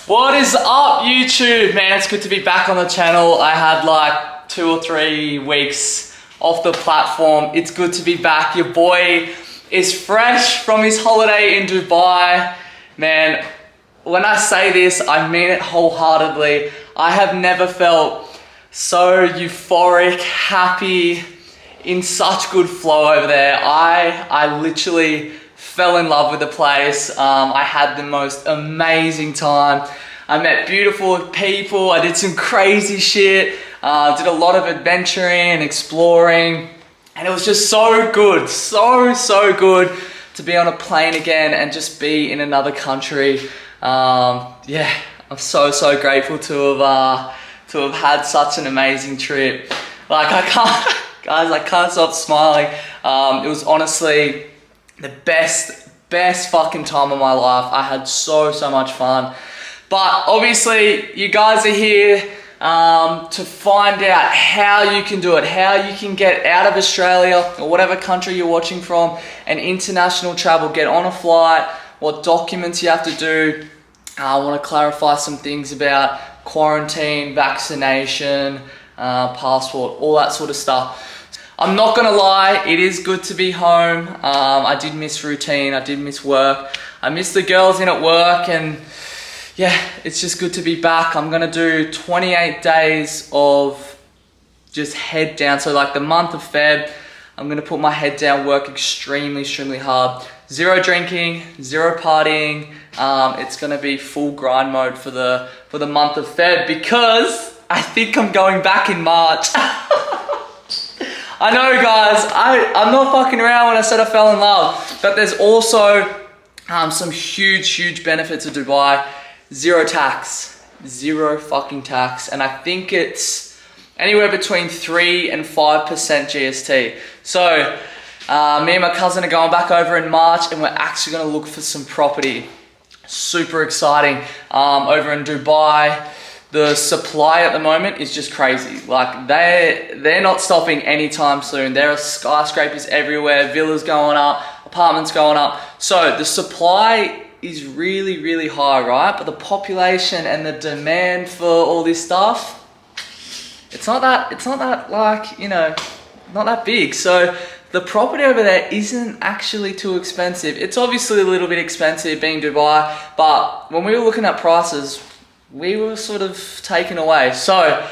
What is up, YouTube? Man, it's good to be back on the channel. I had like 2 or 3 weeks off the platform. It's good to be back. Your boy is fresh from his holiday in Dubai. Man, when I say this, I mean it wholeheartedly. I have never felt so euphoric, happy, in such good flow over there. I literally fell in love with the place. I had the most amazing time. I met beautiful people. I did some crazy shit. Did a lot of adventuring and exploring. And it was just so good, so good to be on a plane again and just be in another country. Yeah, I'm so grateful to have had such an amazing trip. Like I can't stop smiling. It was honestly the best fucking time of my life. I had so much fun. But obviously you guys are here to find out how you can do it, how you can get out of Australia or whatever country you're watching from and international travel, get on a flight, what documents you have to do. I want to clarify some things about quarantine, vaccination, passport, all that sort of stuff. I'm not gonna lie, it is good to be home. I did miss routine, I did miss work. I missed the girls in at work, and yeah, it's just good to be back. I'm gonna do 28 days of just head down. So like the month of Feb, I'm gonna put my head down, work extremely hard. Zero drinking, zero partying. It's gonna be full grind mode for the month of Feb because I think I'm going back in March. I know, guys, I'm not fucking around when I said I fell in love, but there's also some huge benefits of Dubai. Zero tax, zero fucking tax, and I think it's anywhere between 3 and 5% GST. So me and my cousin are going back over in March, and we're actually gonna look for some property. Super exciting. Over in Dubai, the supply at the moment is just crazy. Like they're not stopping anytime soon. There are skyscrapers everywhere, villas going up, apartments going up. So the supply is really high, right? But the population and the demand for all this stuff, it's not that like, you know, not that big. So the property over there isn't actually too expensive. It's obviously a little bit expensive being Dubai, but when we were looking at prices, we were sort of taken away. So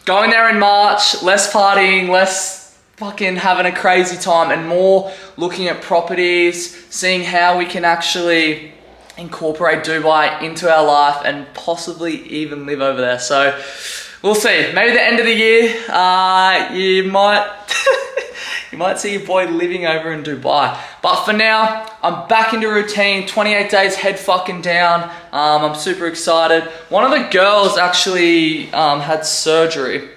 going there in March, less partying, less fucking having a crazy time, and more looking at properties, seeing how we can actually incorporate Dubai into our life and possibly even live over there. So we'll see. Maybe the end of the year, you might you might see your boy living over in Dubai. But for now, I'm back into routine, 28 days head fucking down. I'm super excited. One of the girls actually had surgery,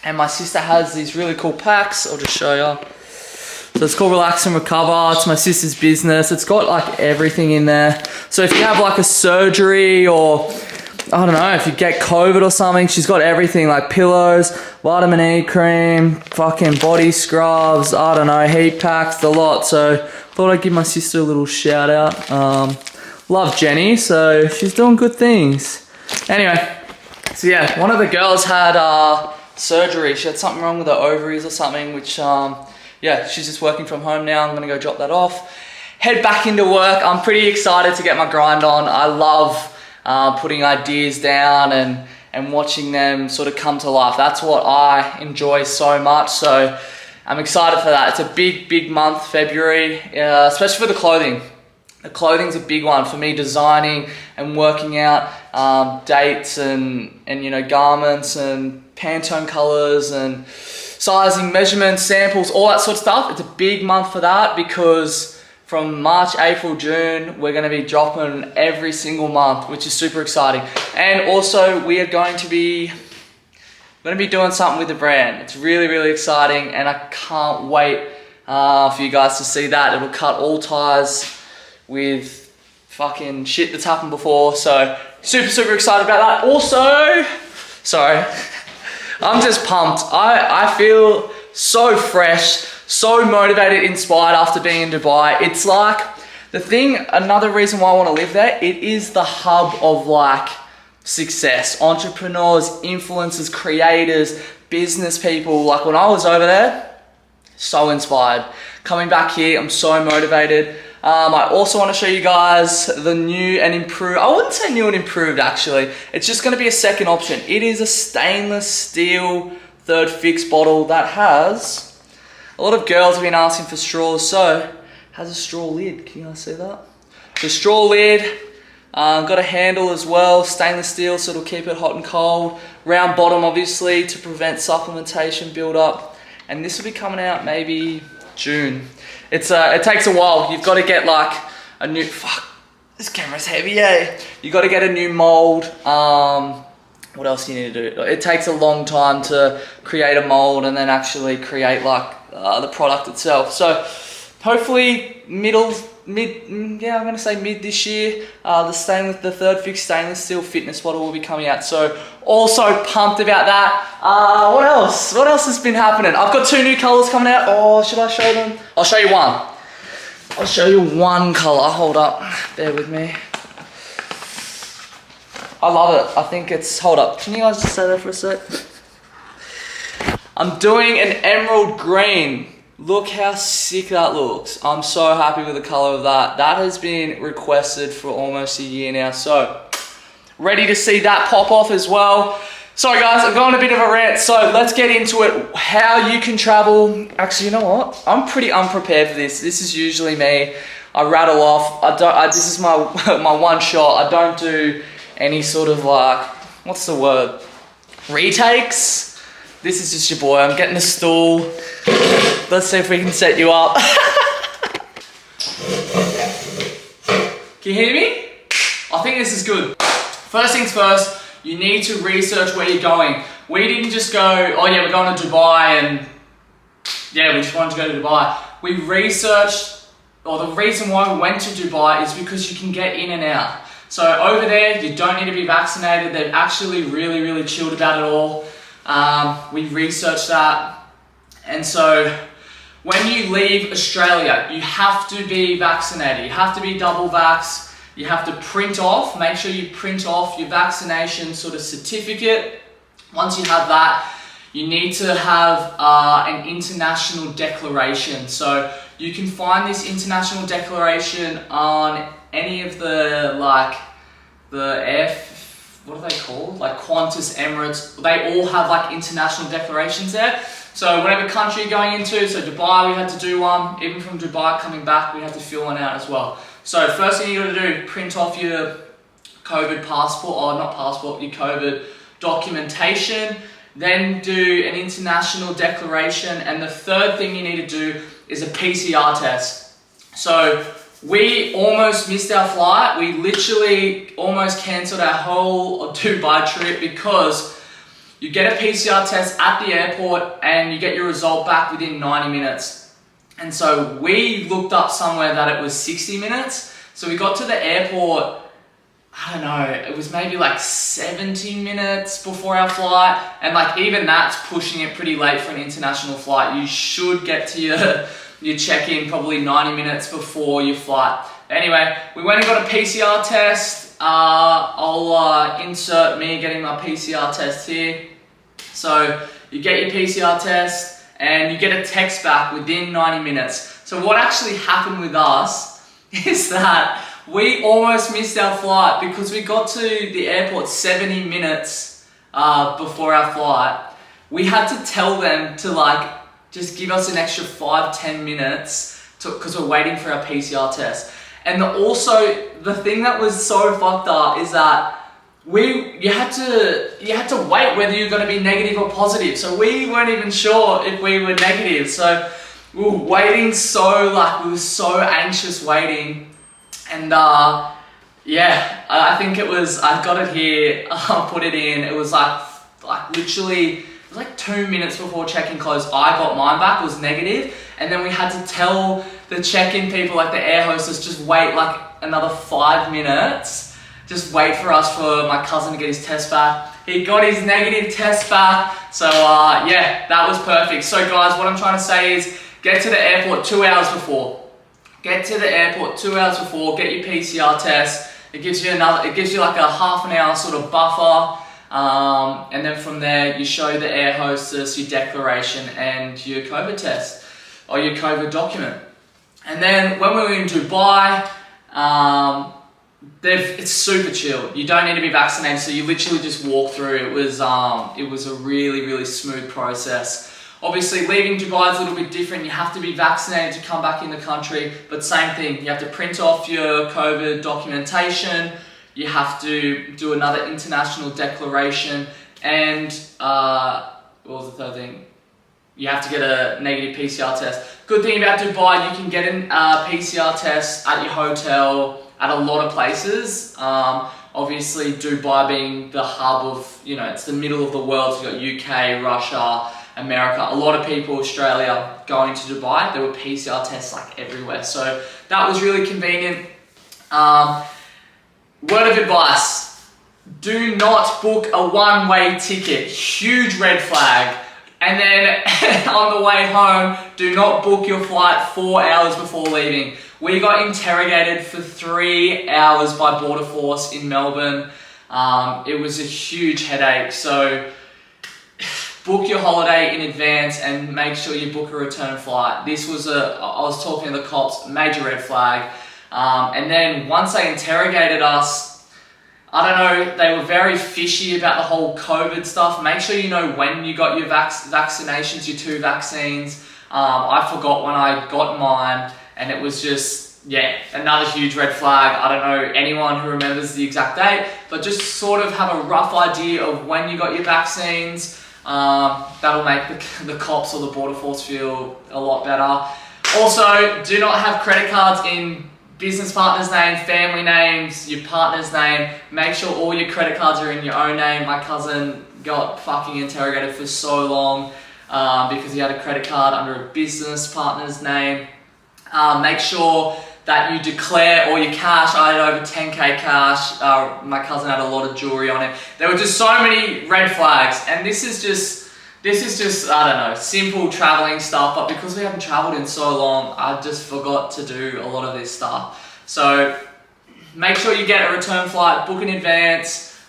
and my sister has these really cool packs. I'll just show you. So it's called Relax and Recover. It's my sister's business. It's got like everything in there. So if you have like a surgery, or I don't know, if you get COVID or something, she's got everything, like pillows, vitamin E cream, fucking body scrubs, I don't know, heat packs, the lot. So thought I'd give my sister a little shout out. Love Jenny, so she's doing good things. Anyway, so yeah, one of the girls had surgery. She had something wrong with her ovaries or something, which yeah, she's just working from home now. I'm gonna go drop that off, head back into work. I'm pretty excited to get my grind on. I love putting ideas down and watching them sort of come to life. That's what I enjoy so much. So I'm excited for that. It's a big month, February, especially for the clothing. The clothing's a big one for me, designing and working out dates and you know, garments and Pantone colors and sizing, measurements, samples, all that sort of stuff. It's a big month for that because from March, April, June, we're gonna be dropping every single month, which is super exciting. And also we are going to be doing something with the brand. It's really exciting, and I can't wait for you guys to see that. It'll cut all ties with fucking shit that's happened before. So super excited about that. Also, sorry, I'm just pumped. I feel so fresh, so motivated, inspired after being in Dubai. It's like the thing, another reason why I want to live there, it is the hub of like success. Entrepreneurs, influencers, creators, business people. Like when I was over there, so inspired. Coming back here, I'm so motivated. I also want to show you guys the new and improved, I wouldn't say new and improved actually, it's just going to be a second option. It is a stainless steel third fix bottle that has, a lot of girls have been asking for straws, so has a straw lid. Can you guys see that? The straw lid, got a handle as well, stainless steel, so it'll keep it hot and cold. Round bottom obviously to prevent supplementation build up, and this will be coming out maybe June. It takes a while. You've got to get like a new, fuck, this camera's heavy, eh? You got to get a new mold. What else do you need to do? It takes a long time to create a mold and then actually create like the product itself. So hopefully mid this year, the third fix stainless steel fitness bottle will be coming out. So also pumped about that. What else? What else has been happening? I've got 2 new colors coming out. Oh, should I show them? I'll show you one. I'll show you one color. Hold up. Bear with me. I love it. I think it's, hold up. Can you guys just stay there for a sec? I'm doing an emerald green. Look how sick that looks. I'm so happy with the color of that. That has been requested for almost a year now. So, ready to see that pop off as well. Sorry guys, I've gone on a bit of a rant. So let's get into it. How you can travel. Actually, you know what? I'm pretty unprepared for this. This is usually me. I rattle off. This is my, my one shot. I don't do any sort of like, what's the word? Retakes. This is just your boy. I'm getting a stool. Let's see if we can set you up. Can you hear me? I think this is good. First things first, you need to research where you're going. We didn't just go, oh yeah, we're going to Dubai and yeah, we just wanted to go to Dubai. We researched, or the reason why we went to Dubai is because you can get in and out. So over there, you don't need to be vaccinated. They're actually really, really chilled about it all. We researched that. And so when you leave Australia, you have to be vaccinated. You have to be double vax. You have to print off, make sure you print off your vaccination sort of certificate. Once you have that, you need to have an international declaration. So you can find this international declaration on any of the, like, what are they called? Like Qantas, Emirates, they all have like international declarations there. So whatever country you're going into, so Dubai, we had to do one. Even from Dubai coming back, we had to fill one out as well. So first thing you got to do, print off your COVID passport, or not passport, your COVID documentation. Then do an international declaration. And the third thing you need to do is a PCR test. So we almost missed our flight. We literally almost cancelled our whole Dubai trip because you get a PCR test at the airport and you get your result back within 90 minutes. And so we looked up somewhere that it was 60 minutes. So we got to the airport, I don't know, it was maybe like 70 minutes before our flight. And like even that's pushing it pretty late for an international flight. You should get to your check-in probably 90 minutes before your flight. Anyway, we went and got a PCR test. I'll insert me getting my PCR test here. So you get your PCR test and you get a text back within 90 minutes. So what actually happened with us is that we almost missed our flight because we got to the airport 70 minutes before our flight. We had to tell them to like just give us an extra 5-10 minutes because we're waiting for our PCR test. And also the thing that was so fucked up is that you had to wait whether you're going to be negative or positive. So we weren't even sure if we were negative. So we were waiting we were so anxious waiting. And yeah, I think it was, I've got it here, I'll put it in. It was like literally, it was like 2 minutes before check-in closed. I got mine back, it was negative. And then we had to tell the check-in people, like the air hostess, just wait like another 5 minutes. Just wait for us for my cousin to get his test back. He got his negative test back. So yeah, that was perfect. So guys, what I'm trying to say is get to the airport 2 hours before. Get to the airport 2 hours before, get your PCR test. It gives you like a half an hour sort of buffer. And then from there, you show the air hostess your declaration and your COVID test or your COVID document. And then when we were in Dubai, it's super chill. You don't need to be vaccinated, so you literally just walk through. It was a really, really smooth process. Obviously, leaving Dubai is a little bit different. You have to be vaccinated to come back in the country, but same thing. You have to print off your COVID documentation. You have to do another international declaration, and what was the third thing? You have to get a negative PCR test. Good thing about Dubai, you can get a PCR test at your hotel at a lot of places. Obviously, Dubai being the hub of, it's the middle of the world. So you've got UK, Russia, America. A lot of people, Australia, going to Dubai. There were PCR tests like everywhere. So that was really convenient. Word of advice, do not book a one-way ticket. Huge red flag. And then on the way home, do not book your flight 4 hours before leaving. We got interrogated for 3 hours by Border Force in Melbourne. It was a huge headache. So book your holiday in advance and make sure you book a return flight. I was talking to the cops, major red flag. And then once they interrogated us, I don't know, they were very fishy about the whole COVID stuff. Make sure you know when you got your vaccinations, your 2 vaccines. I forgot when I got mine, and it was just, another huge red flag. I don't know anyone who remembers the exact date, but just sort of have a rough idea of when you got your vaccines. That'll make the cops or the Border Force feel a lot better. Also, do not have credit cards in business partner's name, family names, your partner's name. Make sure all your credit cards are in your own name. My cousin got fucking interrogated for so long because he had a credit card under a business partner's name. Make sure that you declare all your cash. I had over 10k cash. My cousin had a lot of jewelry on it. There were just so many red flags, and this is just, I don't know, simple traveling stuff, but because we haven't traveled in so long, I just forgot to do a lot of this stuff. So make sure you get a return flight, book in advance,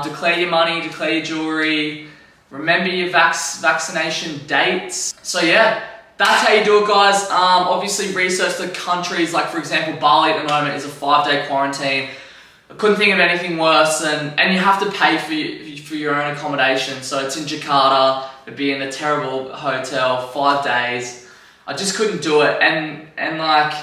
declare your money, declare your jewelry, remember your vaccination dates. So yeah, that's how you do it, guys. Obviously research the countries, like for example, Bali at the moment is a 5-day quarantine. I couldn't think of anything worse, and you have to pay for your own accommodation. So it's in Jakarta. It'd be in a terrible hotel, 5 days. I just couldn't do it, and like,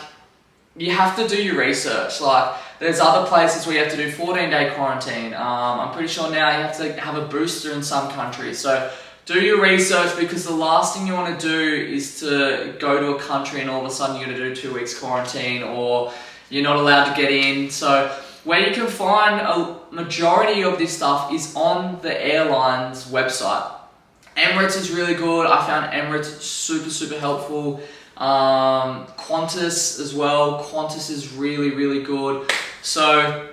you have to do your research. Like, there's other places where you have to do 14-day quarantine. I'm pretty sure now you have to have a booster in some countries. So do your research, because the last thing you want to do is to go to a country and all of a sudden you're going to do 2 weeks quarantine, or you're not allowed to get in. So where you can find a majority of this stuff is on the airline's website. Emirates is really good. I found Emirates super helpful. Qantas as well. Qantas is really good. So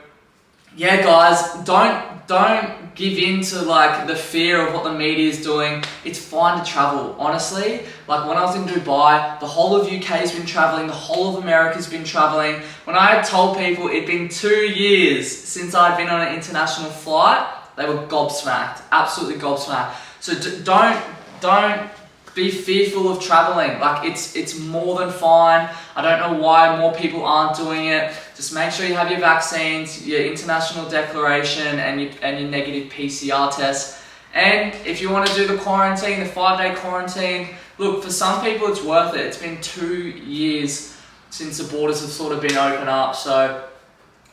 yeah, guys, don't give in to like the fear of what the media is doing. It's fine to travel, honestly. Like when I was in Dubai, the whole of UK has been traveling, the whole of America's been traveling. When I had told people it'd been 2 years since I'd been on an international flight, they were gobsmacked, absolutely gobsmacked. So don't be fearful of traveling. Like it's more than fine. I don't know why more people aren't doing it. Just make sure you have your vaccines, your international declaration, and your negative PCR test. And if you want to do the quarantine, the 5-day quarantine, look, for some people it's worth it. It's been 2 years since the borders have sort of been opened up. So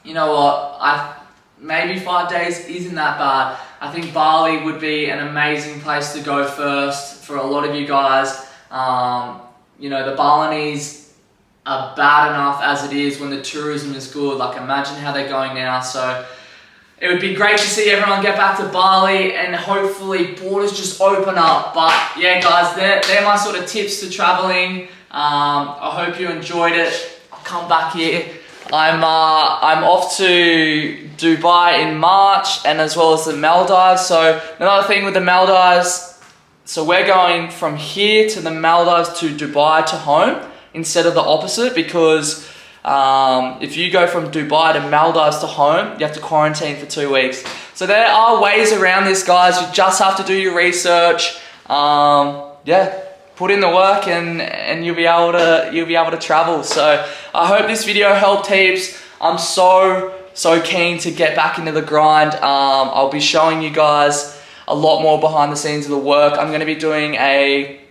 you know what? Maybe 5 days isn't that bad. I think Bali would be an amazing place to go first for a lot of you guys. The Balinese are bad enough as it is when the tourism is good. Like imagine how they're going now. So it would be great to see everyone get back to Bali and hopefully borders just open up. But yeah, guys, they're my sort of tips to traveling. I hope you enjoyed it. I'll come back here. I'm off to Dubai in March, and as well as the Maldives. So another thing with the Maldives, so we're going from here to the Maldives to Dubai to home instead of the opposite, because If you go from Dubai to Maldives to home, you have to quarantine for 2 weeks. So there are ways around this, guys. You just have to do your research. Yeah, put in the work and you'll be able to travel. So I hope this video helped heaps. I'm so keen to get back into the grind. I'll be showing you guys a lot more behind the scenes of the work. I'm going to be doing a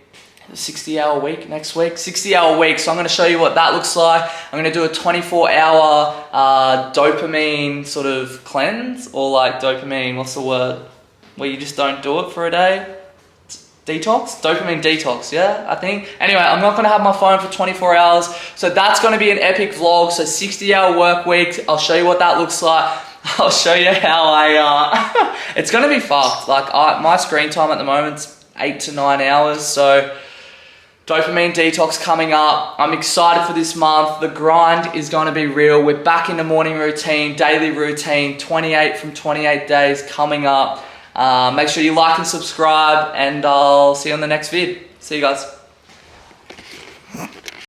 60-hour week next week, 60-hour week. So I'm going to show you what that looks like. I'm going to do a 24-hour dopamine sort of cleanse, or like dopamine, what's the word? Where you just don't do it for a day. Detox? Dopamine detox, yeah, I think. Anyway, I'm not going to have my phone for 24 hours. So that's going to be an epic vlog. So 60-hour work week. I'll show you what that looks like. I'll show you how it's going to be fucked. Like my screen time at the moment's 8 to 9 hours. So dopamine detox coming up. I'm excited for this month. The grind is going to be real. We're back in the morning routine, daily routine, 28 from 28 days coming up. Make sure you like and subscribe, and I'll see you on the next vid. See you guys.